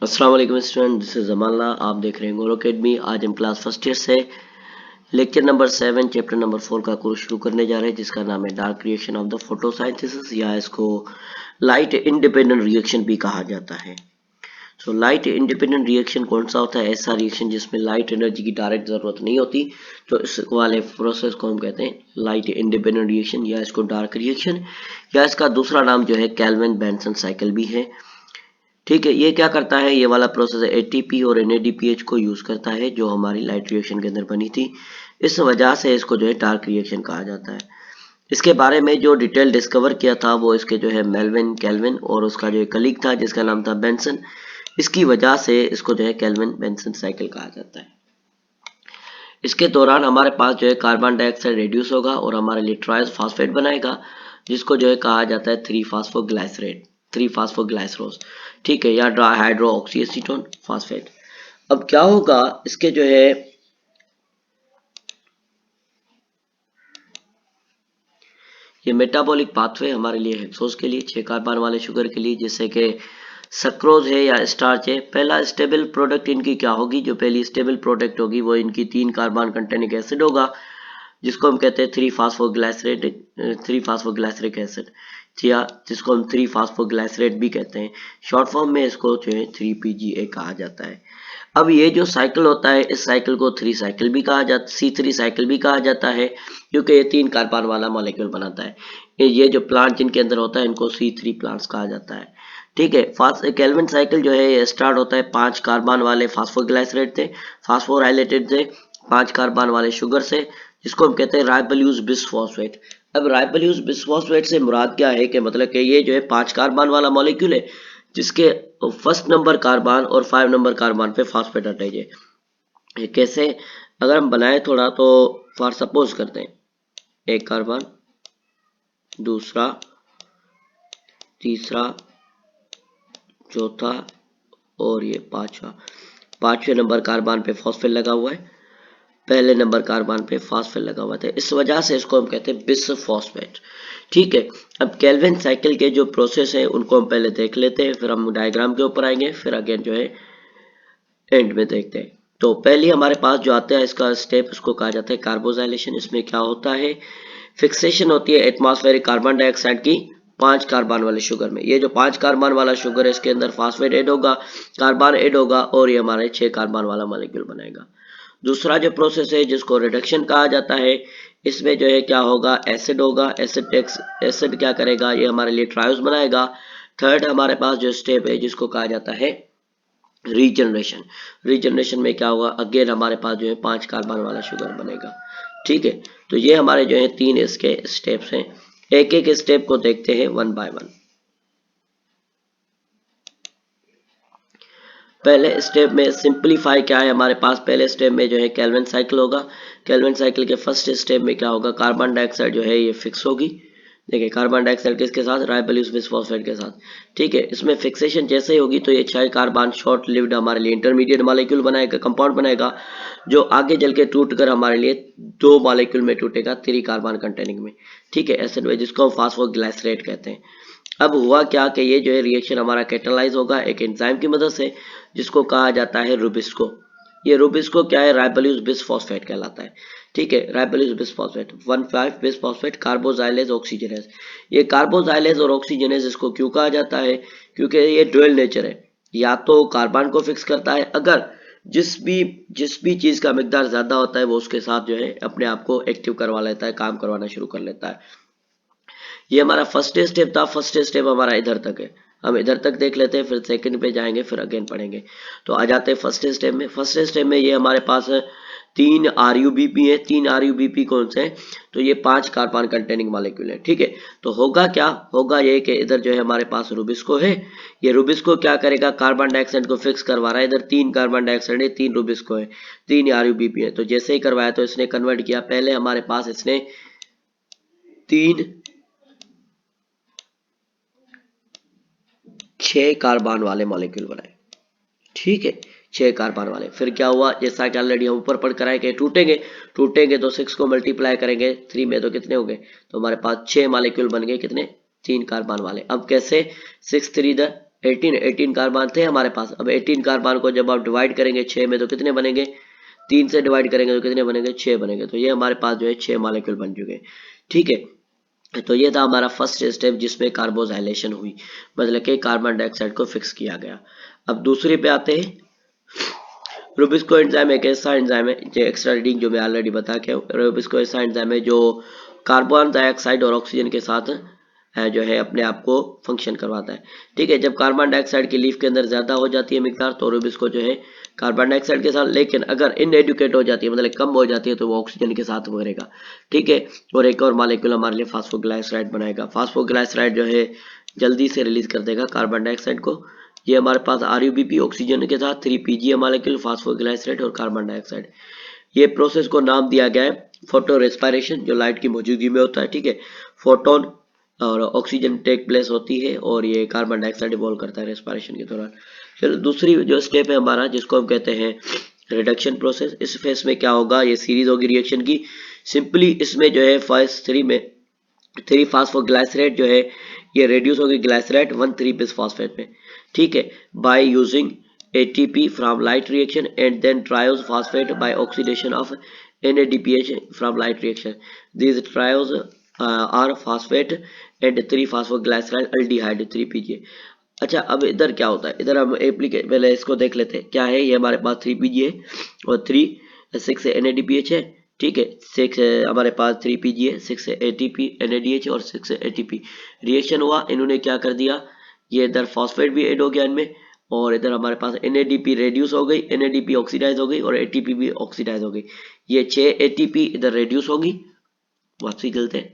अस्सलाम वालेकुम student, this is जमाला। आप देख रहे हैं गोल अकेडमी। आज हम क्लास फर्स्ट ईयर से लेक्चर नंबर 7 चैप्टर नंबर 4 का कोर्स शुरू करने जा रहे हैं, जिसका नाम है dark reaction of the photosynthesis, या इसको लाइट इंडिपेंडेंट रिएक्शन भी कहा जाता है। सो लाइट इंडिपेंडेंट रिएक्शन कौन सा होता है? ऐसा रिएक्शन जिसमें लाइट एनर्जी की डायरेक्ट जरूरत नहीं होती, तो इस वाले प्रोसेस को हम कहते हैं लाइट इंडिपेंडेंट रिएक्शन, या इसको डार्क रिएक्शन, या इसका दूसरा नाम जो है कैल्विन बेंसन साइकिल भी है। ठीक है, ये क्या करता है? ये वाला प्रोसेस एटीपी और एनएडीपीएच को यूज करता है, जो हमारी लाइट रिएक्शन के अंदर बनी थी। इस वजह से इसको जो है डार्क रिएक्शन कहा जाता है। इसके बारे में जो डिटेल डिस्कवर किया था वो इसके जो है मेल्विन कैल्विन और उसका जो कलीग था जिसका नाम था बेंसन। इसकी वजह से इसको जो है कैल्विन बेंसन साइकिल कहा जाता है। इसके दौरान हमारे पास जो है कार्बन डाइऑक्साइड रिड्यूस होगा और हमारे लिए ट्राइस फास्फेट बनाएगा, जिसको जो है कहा जाता है 3 फास्फोग्लाइसरोस। ठीक है, या dry hydro oxy acetone phosphate. अब क्या होगा? इसके जो है ये मेटाबॉलिक पाथवे हमारे लिए हेक्सोस के लिए 6 कार्बन वाले शुगर के लिए, जैसे कि सक्रोज है या स्टार्च है। पहला स्टेबल प्रोडक्ट इनकी क्या होगी? जो पहली स्टेबल प्रोडक्ट होगी वो इनकी 3 कार्बन कंटेनिंग एसिड होगा, जिसको हम कहते हैं 3 फास्फोग्लाइसरिक एसिड, या जिसको हम 3 फास्फोग्लाइसरेट भी कहते हैं। शॉर्ट फॉर्म में इसको जो है 3PGA कहा जाता है। अब ये जो साइकिल होता है, इस साइकिल को 3 साइकिल भी कहा जाता, C3 साइकिल भी कहा जाता है, क्योंकि ये 3 कार्बन वाला मॉलिक्यूल बनाता है। ये जो प्लांट जिनके अंदर होता है इनको C3 प्लांट्स कहा जाता है। ठीक है, फास्ट कैल्विन साइकिल जो है ये स्टार्ट होता है 5 कार्बन वाले फास्फोग्लाइसरेट थे, फास्फोराइलेटेड थे 5 कार्बन वाले शुगर से, जिसको हम कहते हैं राइबोल्यूज बिसफॉस्फेट। अब राइबोल्यूज बिसफॉस्फेट से मुराद क्या है? कि मतलब कि ये जो है 5 कार्बन वाला मॉलिक्यूल है, जिसके फर्स्ट नंबर कार्बन और 5 नंबर कार्बन पे फास्फेट अटैच है। ये कैसे? अगर हम बनाए थोड़ा तो फॉर सपोज करते हैं, एक कार्बन, दूसरा, तीसरा, चौथा और ये पांचवें नंबर कार्बन पे फॉस्फेट लगा हुआ है, पहले नंबर कार्बन पे फास्फेट लगा हुआ था। इस वजह से इसको हम कहते हैं बिसफॉस्फेट। ठीक है, अब कैल्विन साइकिल के जो प्रोसेस है उनको हम पहले देख लेते हैं, फिर हम डायग्राम के ऊपर आएंगे, फिर अगेन जो है एंड में देखते हैं। तो पहले हमारे पास जो आता है इसका स्टेप, उसको कहा जाता है कार्बोजाइलेशन। इसमें क्या होता है? फिक्सेशन होती है एटमॉस्फेरिक कार्बन डाइऑक्साइड की 5 कार्बन वाले शुगर में। ये जो 5 कार्बन वाला शुगर है इसके अंदर फास्फेट ऐड होगा, कार्बन ऐड होगा, और ये हमारे 6 कार्बन वाला मॉलिक्यूल बनाएगा। दूसरा जो प्रोसेस है जिसको रिडक्शन कहा जाता है, इसमें जो है क्या होगा? एसिड होगा। एसिड क्या करेगा? ये हमारे लिए ट्रायोस बनाएगा। थर्ड हमारे पास जो स्टेप है जिसको कहा जाता है रीजनरेशन में क्या होगा? अगेन हमारे पास जो है 5 कार्बन वाला शुगर बनेगा। ठीक है, तो ये हमारे जो है 3 इसके स्टेप्स हैं। एक एक स्टेप को देखते हैं वन बाय वन। पहले स्टेप में सिंपलीफाई क्या है हमारे पास? पहले स्टेप में जो है कैल्विन साइकिल होगा। कैल्विन साइकिल के फर्स्ट स्टेप में क्या होगा? कार्बन डाइऑक्साइड जो है ये फिक्स होगी। देखिए, कार्बन डाइऑक्साइड किसके साथ? राइबोल्यूज बिसफॉस्फेट के साथ। ठीक है, इसमें फिक्सेशन जैसे ही होगी तो ये 6 कार्बन शॉर्ट लिव्ड हमारे लिए इंटरमीडिएट मॉलिक्यूल बनाएगा, कंपाउंड बनाएगा, जो आगे चल के टूट कर हमारे लिए 2 मॉलिक्यूल में टूटेगा 3 कार्बन कंटेनिंग में। ठीक है, एसिड में, जिसको हम फास्फोग्लाइसरेट कहते हैं। अब हुआ क्या कि ये जो है रिएक्शन हमारा कैटालाइज होगा एक एंजाइम की मदद से, जिसको कहा जाता है रुबिस्को। ये रुबिस्को क्या है? राइबोल्यूज बिसफॉस्फेट कहलाता है। ठीक है, राइबोल्यूज बिसफॉस्फेट 1,5 बिसफॉस्फेट कार्बोजाइलेज ऑक्सीजनेज। ये कार्बोजाइलेज और ऑक्सीजनेज इसको क्यों कहा जाता है? क्योंकि ये ड्यूअल नेचर है, या तो कार्बन को फिक्स करता है, अगर जिस भी चीज का मिकदार ज्यादा होता है वो उसके साथ जो है अपने आप को एक्टिव करवा लेता है, काम करवाना शुरू कर लेता है। ये हमारा फर्स्ट स्टेप था। फर्स्ट स्टेप हमारा इधर तक है, हम इधर तक देख लेते हैं, फिर सेकंड पे जाएंगे, फिर अगेन पढ़ेंगे। तो आ जाते हैं फर्स्ट स्टेप में। फर्स्ट स्टेप में ये हमारे पास 3 RUBP है। 3 RUBP कौन से हैं? तो ये 5 कार्बन कंटेनिंग मॉलिक्यूल है। ठीक है, तो होगा क्या? होगा ये कि इधर जो है हमारे पास रुबिस्को है। ये रुबिस्को क्या करेगा? कार्बन डाइऑक्साइड को फिक्स करवा रहा है। इधर 3 कार्बन डाइऑक्साइड है, 3 रुबिस्को है, 3 RUBP है। तो जैसे ही करवाया तो इसने कन्वर्ट किया। पहले हमारे पास इसने 3 6 कार्बन वाले मॉलिक्यूल बनाए। ठीक है, 6 कार्बन वाले। फिर क्या हुआ? जैसा कि ऑलरेडी हम ऊपर पढ़ कर आए कि टूटेंगे तो 6 को मल्टीप्लाई करेंगे 3 में तो कितने हो गए? तो हमारे पास 6 मॉलिक्यूल बन गए, कितने? 3 कार्बन वाले। अब कैसे? 6 3 द 18 कार्बन थे हमारे पास। अब 18 कार्बन को जब आप डिवाइड करेंगे 6 में तो कितने बनेंगे, 3 से डिवाइड करेंगे तो कितने बनेंगे, 6 बनेंगे। तो ये हमारे पास जो है 6 मॉलिक्यूल बन चुके हैं। ठीक है, तो ये था हमारा फर्स्ट स्टेप जिसमें कार्बोजाइलेशन हुई, मतलब कि कार्बन डाइऑक्साइड को फिक्स किया गया। अब दूसरे पे आते हैं। रूबिस्को एंजाइम एक ऐसा एंजाइम है जो एक्स्ट्रा रीडिंग जो मैं ऑलरेडी बता के, रूबिस्को ऐसा एंजाइम है जो कार्बन डाइऑक्साइड और ऑक्सीजन के साथ जो है अपने आप को फंक्शन करवाता है। ठीक है, जब कार्बन डाइऑक्साइड की लीफ के अंदर ज्यादा हो जाती है मिकदार तो रूबिस्को जो है कार्बन डाइऑक्साइड के साथ, लेकिन अगर इनएडुकेट हो जाती है मतलब कम हो जाती है तो वो ऑक्सीजन के साथ करेगा। ठीक है, और एक और मॉलिक्यूल हमारे लिए फास्फोग्लाइसराइड बनाएगा। फास्फोग्लाइसराइड जो है जल्दी से रिलीज कर देगा कार्बन डाइऑक्साइड को। ये हमारे पास RUBP ऑक्सीजन के साथ 3PGA मॉलिक्यूल फास्फोग्लाइसराइड और कार्बन डाइऑक्साइड। ये प्रोसेस को नाम दिया गया है फोटो रेस्पिरेशन, जो लाइट की मौजूदगी में होता है। ठीक है, फोटोन और ऑक्सीजन टेक प्लेस होती है और ये कार्बन डाइऑक्साइड इवॉल्व करता है रेस्पिरेशन के दौरान। चलो दूसरी जो स्टेप है हमारा जिसको हम कहते हैं रिडक्शन प्रोसेस। इस फेस में क्या होगा, ये सीरीज होगी रिएक्शन की। सिंपली इसमें जो है फेज 3 में 3 फास्फोग्लाइसरेट जो है ये रेड्यूस होगी ग्लाइसरेट 1,3 बिस फॉस्फेट में। ठीक है, by using ATP from light reaction and then triose phosphate by oxidation of NADPH from light reaction. These triose are phosphate and 3-phosphoglycerol aldehyde 3PGA। अच्छा, अब इधर क्या होता है, इधर हम एप्लीकेट पहले इसको देख लेते हैं क्या है। ये हमारे पास 3PGA और 6 NADPH है। ठीक है, 6 हमारे पास 3PGA, 6 ATP NADH और 6 ATP रिएक्शन हुआ। इन्होंने क्या कर दिया, ये इधर फॉस्फेट भी ऐड हो गया इनमें और इधर हमारे पास NADP रेड्यूस हो गई, NADP ऑक्सीडाइज हो गई और ATP भी ऑक्सीडाइज हो गई। ये 6 ATP इधर रेड्यूस होगी, वापसी चलते हैं।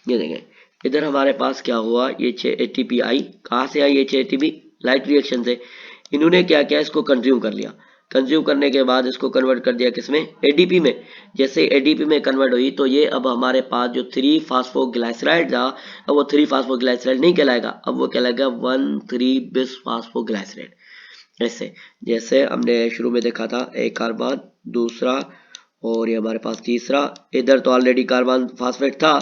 ये देखें इधर हमारे पास क्या हुआ, ये 6 ATP आई। कहाँ से आई ये 6 ATP, लाइट रिएक्शन से। इन्होंने क्या किया, इसको कंज्यूम कर लिया। कंज्यूम करने के बाद इसको कन्वर्ट कर दिया किसमें, ADP में। जैसे ADP में कन्वर्ट हुई तो ये अब हमारे पास जो 3 फास्फोग्लाइसराइड था अब वो 3 फास्फोग्लाइसराइड नहीं कहलाएगा, अब वो कहलाएगा 1,3 बिस फास्फोग्लाइसराइड। ऐसे जैसे हमने शुरू में देखा था, एक कार्बन, दूसरा और ये हमारे पास तीसरा। इधर तो ऑलरेडी कार्बन फास्फेट था।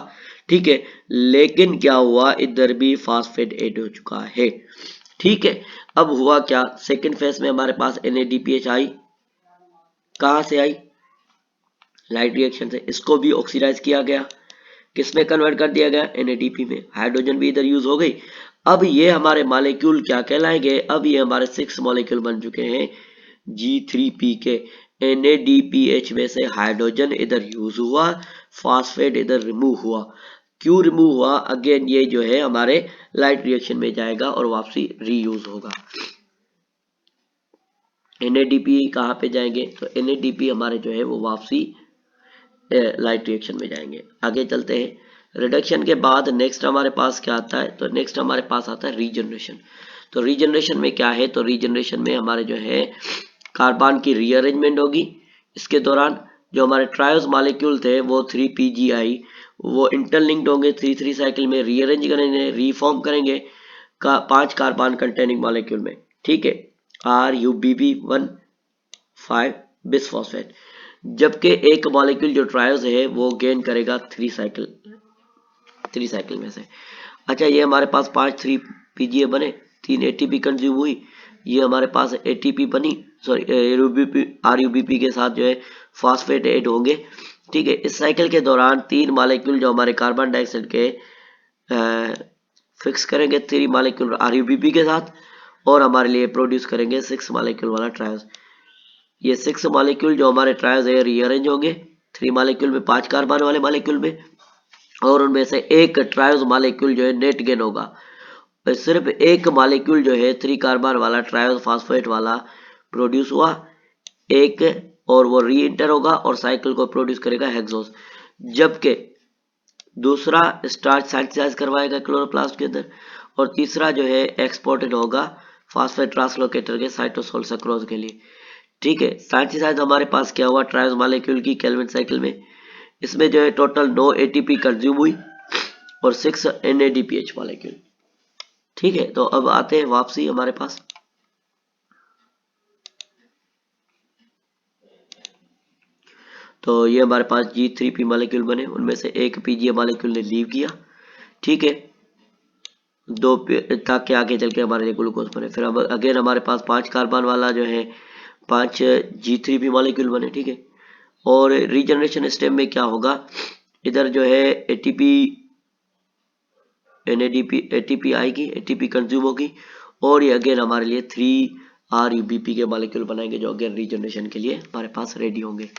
ठीक है, लेकिन क्या हुआ, इधर भी फास्फेट ऐड हो चुका है। ठीक है, अब हुआ क्या, सेकंड फेज में हमारे पास NADPH आई। कहां से आई, लाइट रिएक्शन से। इसको भी ऑक्सीडाइज किया गया, किसमें कन्वर्ट कर दिया गया, NADP में। हाइड्रोजन भी इधर यूज हो गई। अब ये हमारे मॉलिक्यूल क्या कहलाएंगे, अब ये हमारे 6 मॉलिक्यूल बन चुके हैं G3P के। NADPH में से हाइड्रोजन इधर यूज हुआ, फास्फेट इधर रिमूव हुआ। क्यों रिमूव हुआ, अगेन ये जो है हमारे लाइट रिएक्शन में जाएगा और वापसी रीयूज होगा। NADP कहाँ पे जाएंगे, तो NADP हमारे जो है वो वापसी लाइट रिएक्शन में जाएंगे। आगे चलते हैं। रिडक्शन के बाद नेक्स्ट हमारे पास क्या आता है, तो नेक्स्ट हमारे पास आता है रीजनरेशन। तो रीजनरेशन में क्या है, तो रीजनरेशन में हमारे जो है कार्बन की रीअरेंजमेंट होगी। इसके दौरान जो हमारे ट्रायोस मॉलिक्यूल थे वो 3PGI वो इंटरलिंक्ड होंगे 3-3 साइकिल में, रीअरेंज करेंगे, रीफॉर्म करेंगे 5 कार्बन कंटेनिंग मॉलिक्यूल में। ठीक है, RUBP1 5 बिसफॉस्फेट। जबकि एक मॉलिक्यूल जो ट्रायोस है वो गेन करेगा 3 साइकिल में से। अच्छा, ये हमारे पास 5 3PGA बने, 3 ATP कंज्यूम हुई, ये हमारे पास ATP बनी, सॉरी RUBP के साथ जो है फॉस्फेट ऐड होंगे। ठीक है, इस साइकिल के दौरान 3 मॉलिक्यूल जो हमारे कार्बन डाइऑक्साइड के फिक्स करेंगे 3 मॉलिक्यूल RUBP के साथ और हमारे लिए प्रोड्यूस करेंगे 6 मॉलिक्यूल वाला ट्रायोस। ये 6 मॉलिक्यूल जो हमारे ट्रायोस है रीअरेंज होंगे 3 मॉलिक्यूल में, 5 कार्बन वाले मॉलिक्यूल में, और उनमें से एक ट्रायोस मॉलिक्यूल जो है नेट गेन होगा। सिर्फ एक मॉलिक्यूल जो है 3 कार्बन वाला ट्रायोस फास्फेट वाला प्रोड्यूस हुआ एक, और वो री इंटर होगा और साइकिल को प्रोड्यूस करेगा हेक्सोस। जबकि दूसरा स्टार्च सिंथेसाइज करवाएगा क्लोरोप्लास्ट के अंदर और तीसरा जो है एक्सपोर्टेड होगा फास्फेट ट्रांसलोकेटर के साइटोसोल सक्रोज के लिए। ठीक है, सिंथेसाइज हमारे पास क्या हुआ ट्रायोस मॉलिक्यूल की केल्विन साइकिल में। इसमें जो है टोटल 9 ATP कंज्यूम हुई और 6 NADPH मॉलिक्यूल। ठीक है, तो अब आते हैं वापसी हमारे पास। तो ये हमारे पास G3P मॉलिक्यूल बने, उनमें से एक PGA मॉलिक्यूल ने लीव किया। ठीक है, ताकि आगे चल के हमारे लिए ग्लूकोज बने। फिर अब अगेन हमारे पास 5 कार्बन वाला जो है 5 G3 भी मॉलिक्यूल बने, ठीक है। और रीजनरेशन स्टेप में क्या होगा, इधर जो है एटीपी एटीपी आएगी, एटीपी कंज्यूम होगी और ये अगेन हमारे लिए 3 RUBP के मॉलिक्यूल बनाएंगे जो अगेन रीजनरेशन के लिए हमारे पास रेडी होंगे।